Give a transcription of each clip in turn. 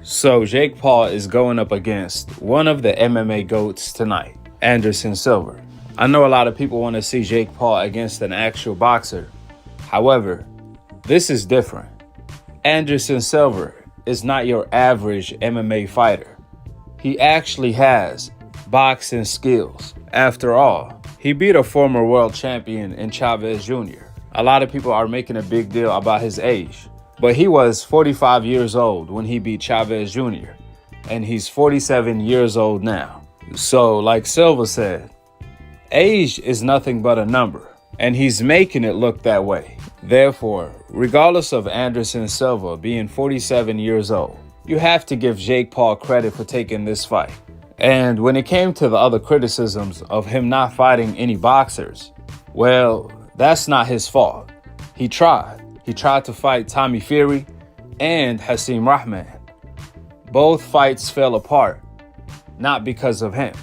So Jake Paul is going up against one of the MMA GOATs tonight, Anderson Silva. I know a lot of people want to see Jake Paul against an actual boxer. However, this is different. Anderson Silva is not your average MMA fighter. He actually has boxing skills. After all, he beat a former world champion in Chavez Jr. A lot of people are making a big deal about his age, but he was 45 years old when he beat Chavez Jr., and he's 47 years old now. So, like Silva said, age is nothing but a number, and he's making it look that way. Therefore, regardless of Anderson Silva being 47 years old, you have to give Jake Paul credit for taking this fight. And when it came to the other criticisms of him not fighting any boxers, well, that's not his fault. He tried. He tried to fight Tommy Fury and Hasim Rahman. Both fights fell apart, not because of him.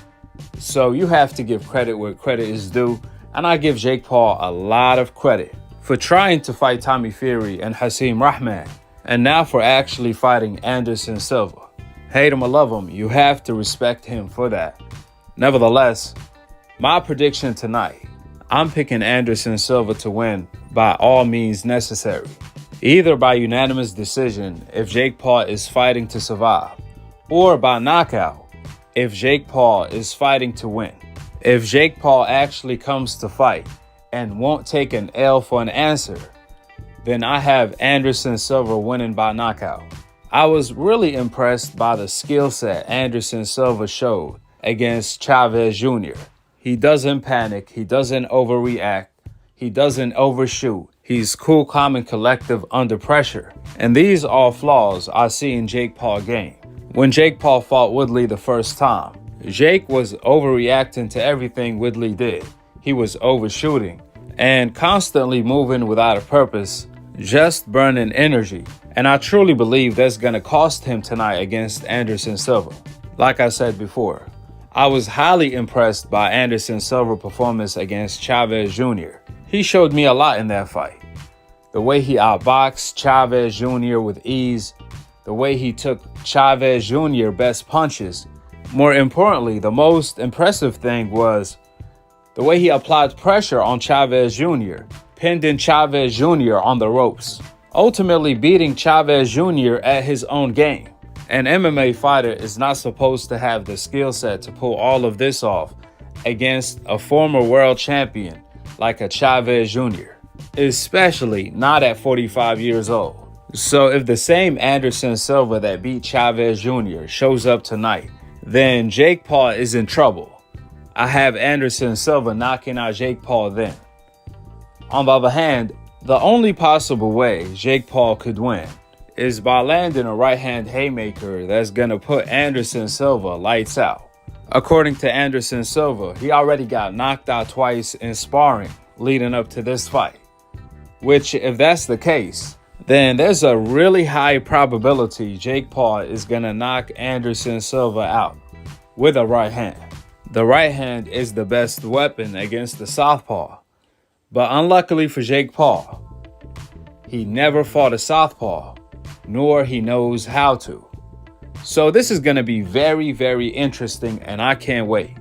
So you have to give credit where credit is due, and I give Jake Paul a lot of credit for trying to fight Tommy Fury and Hasim Rahman, and now for actually fighting Anderson Silva. Hate him or love him, you have to respect him for that. Nevertheless, my prediction tonight, I'm picking Anderson Silva to win by all means necessary, either by unanimous decision if Jake Paul is fighting to survive, or by knockout if Jake Paul is fighting to win. If Jake Paul actually comes to fight and won't take an L for an answer, then I have Anderson Silva winning by knockout. I was really impressed by the skill set Anderson Silva showed against Chavez Jr. He doesn't panic, he doesn't overreact, he doesn't overshoot. He's cool, calm, and collective under pressure. And these are flaws I see in Jake Paul game. When Jake Paul fought Woodley the first time, Jake was overreacting to everything Woodley did. He was overshooting and constantly moving without a purpose, just burning energy. And I truly believe that's going to cost him tonight against Anderson Silva. Like I said before, I was highly impressed by Anderson Silva's performance against Chavez Jr. He showed me a lot in that fight. The way he outboxed Chavez Jr. with ease, the way he took Chavez Jr. best punches. More importantly, the most impressive thing was the way he applied pressure on Chavez Jr., pinning Chavez Jr. on the ropes, ultimately beating Chavez Jr. at his own game. An MMA fighter is not supposed to have the skill set to pull all of this off against a former world champion like a Chavez Jr., especially not at 45 years old. So if the same Anderson Silva that beat Chavez Jr. shows up tonight, then Jake Paul is in trouble. I have Anderson Silva knocking out Jake Paul then. On the other hand, the only possible way Jake Paul could win is by landing a right-hand haymaker that's going to put Anderson Silva lights out. According to Anderson Silva, he already got knocked out twice in sparring leading up to this fight. Which, if that's the case, then there's a really high probability Jake Paul is going to knock Anderson Silva out with a right hand. The right hand is the best weapon against the southpaw. But unluckily for Jake Paul, he never fought a southpaw, nor he knows how to. So this is going to be very, very interesting, and I can't wait.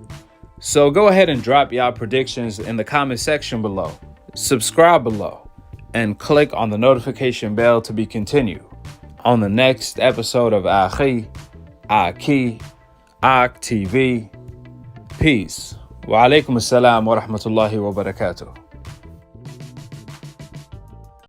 So go ahead and drop y'all predictions in the comment section below. Subscribe below and click on the notification bell to be continued on the next episode of Akhi, Aki, Ak TV. Peace. Wa alaikum assalam wa rahmatullahi wa barakatuh.